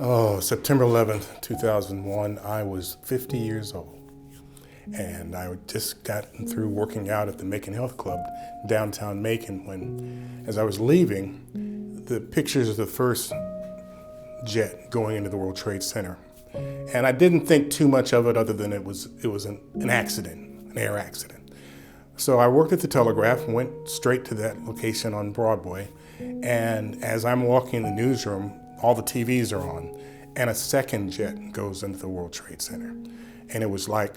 Oh, September 11th, 2001, I was 50 years old. And I just gotten through working out at the Macon Health Club, downtown Macon, when, as I was leaving, the pictures of the first jet going into the World Trade Center. And I didn't think too much of it other than it was an accident, an air accident. So I worked at the Telegraph and went straight to that location on Broadway. And as I'm walking in the newsroom, all the TVs are on, and a second jet goes into the World Trade Center. And it was like,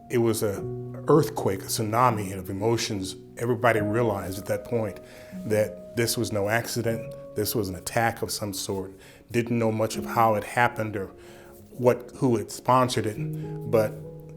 it was an earthquake, a tsunami of emotions. Everybody realized at that point that this was no accident, this was an attack of some sort. Didn't know much of how it happened or who had sponsored it, but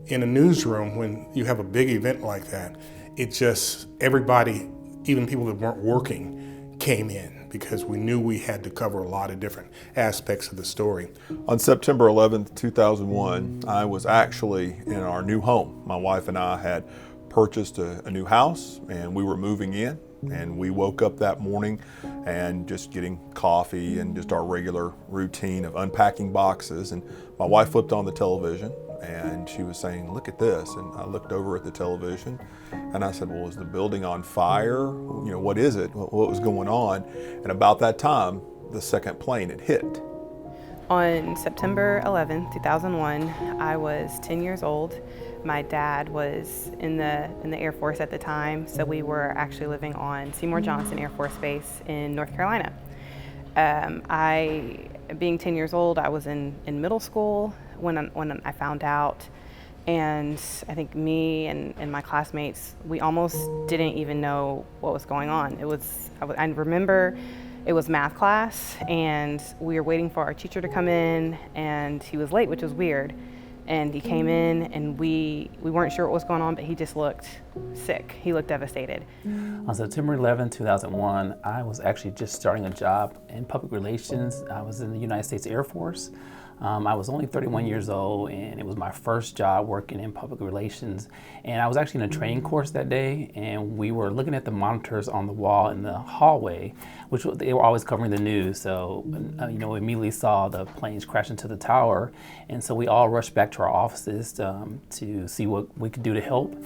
in a newsroom, when you have a big event like that, it just, everybody, even people that weren't working, came in because we knew we had to cover a lot of different aspects of the story. On September 11th, 2001, I was actually in our new home. My wife and I had purchased a new house and we were moving in, and we woke up that morning and just getting coffee and just our regular routine of unpacking boxes, and my wife flipped on the television and she was saying, "Look at this." And I looked over at the television and I said, "Well, is the building on fire? You know, what is it? What was going on?" And about that time, the second plane had hit. On September 11th, 2001, I was 10 years old. My dad was in the Air Force at the time, so we were actually living on Seymour Johnson Air Force Base in North Carolina. Being 10 years old, I was in middle school when I found out, and I think me and my classmates, we almost didn't even know what was going on. I remember it was math class, and we were waiting for our teacher to come in, and he was late, which was weird. And he came in, and we weren't sure what was going on, but he just looked sick. He looked devastated. On September 11, 2001, I was actually just starting a job in public relations. I was in the United States Air Force. I was only 31 years old, and it was my first job working in public relations. And I was actually in a training course that day, and we were looking at the monitors on the wall in the hallway, which they were always covering the news. So, we immediately saw the planes crash into the tower, and so we all rushed back to our offices to see what we could do to help.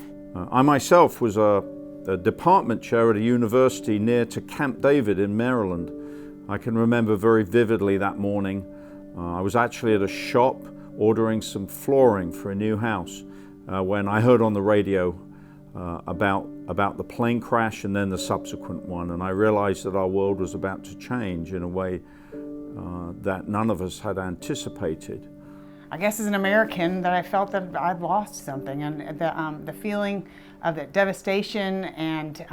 I myself was a department chair at a university near to Camp David in Maryland. I can remember very vividly that morning. I was actually at a shop ordering some flooring for a new house when I heard on the radio about the plane crash and then the subsequent one, and I realized that our world was about to change in a way that none of us had anticipated. I guess as an American that I felt that I'd lost something, and the feeling of the devastation and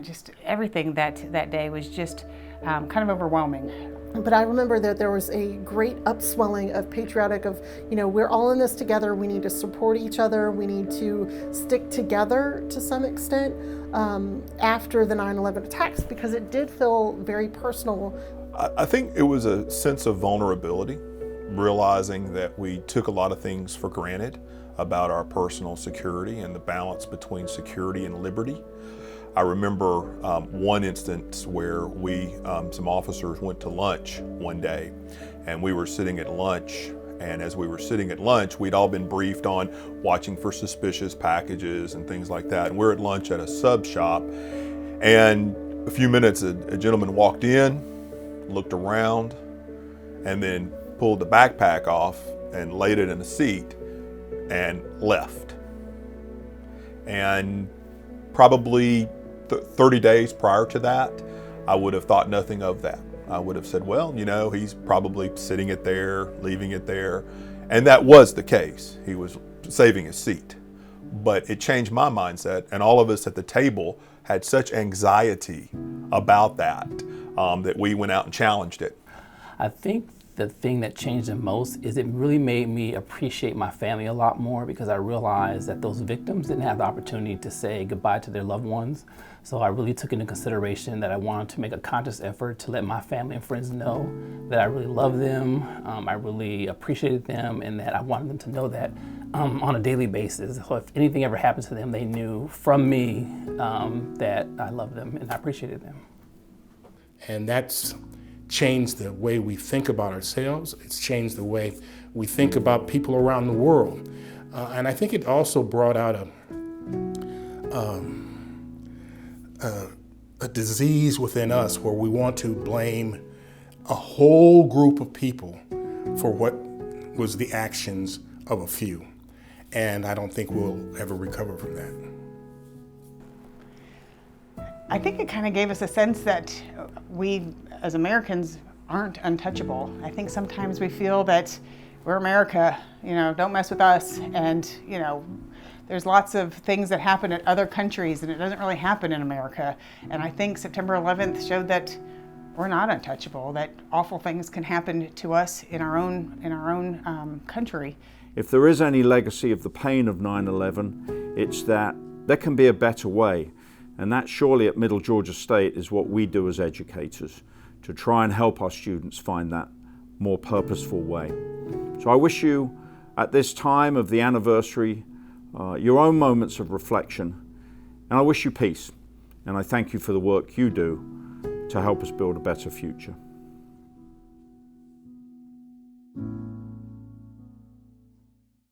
just everything that day was just kind of overwhelming. But I remember that there was a great upswelling of patriotic we're all in this together, we need to support each other, we need to stick together to some extent after the 9/11 attacks, because it did feel very personal. I think it was a sense of vulnerability, realizing that we took a lot of things for granted about our personal security and the balance between security and liberty. I remember one instance where some officers went to lunch one day, and we were sitting at lunch, and as we were sitting at lunch, we'd all been briefed on watching for suspicious packages and things like that. And we're at lunch at a sub shop, and a few minutes, a gentleman walked in, looked around, and then pulled the backpack off and laid it in a seat and left. And probably 30 days prior to that, I would have thought nothing of that. I would have said, well, he's probably sitting it there, leaving it there. And that was the case. He was saving his seat. But it changed my mindset, and all of us at the table had such anxiety about that that we went out and challenged it. I think the thing that changed the most is it really made me appreciate my family a lot more, because I realized that those victims didn't have the opportunity to say goodbye to their loved ones. So I really took into consideration that I wanted to make a conscious effort to let my family and friends know that I really love them, I really appreciated them, and that I wanted them to know that on a daily basis. So if anything ever happened to them, they knew from me that I loved them and I appreciated them. And that's changed the way we think about ourselves. It's changed the way we think about people around the world. And I think it also brought out a disease within us where we want to blame a whole group of people for what was the actions of a few. And I don't think we'll ever recover from that. I think it kind of gave us a sense that we, as Americans, aren't untouchable. I think sometimes we feel that we're America, don't mess with us. And, there's lots of things that happen in other countries and it doesn't really happen in America. And I think September 11th showed that we're not untouchable, that awful things can happen to us in our own country. If there is any legacy of the pain of 9/11, it's that there can be a better way. And that surely at Middle Georgia State is what we do as educators, to try and help our students find that more purposeful way. So I wish you, at this time of the anniversary, your own moments of reflection, and I wish you peace. And I thank you for the work you do to help us build a better future.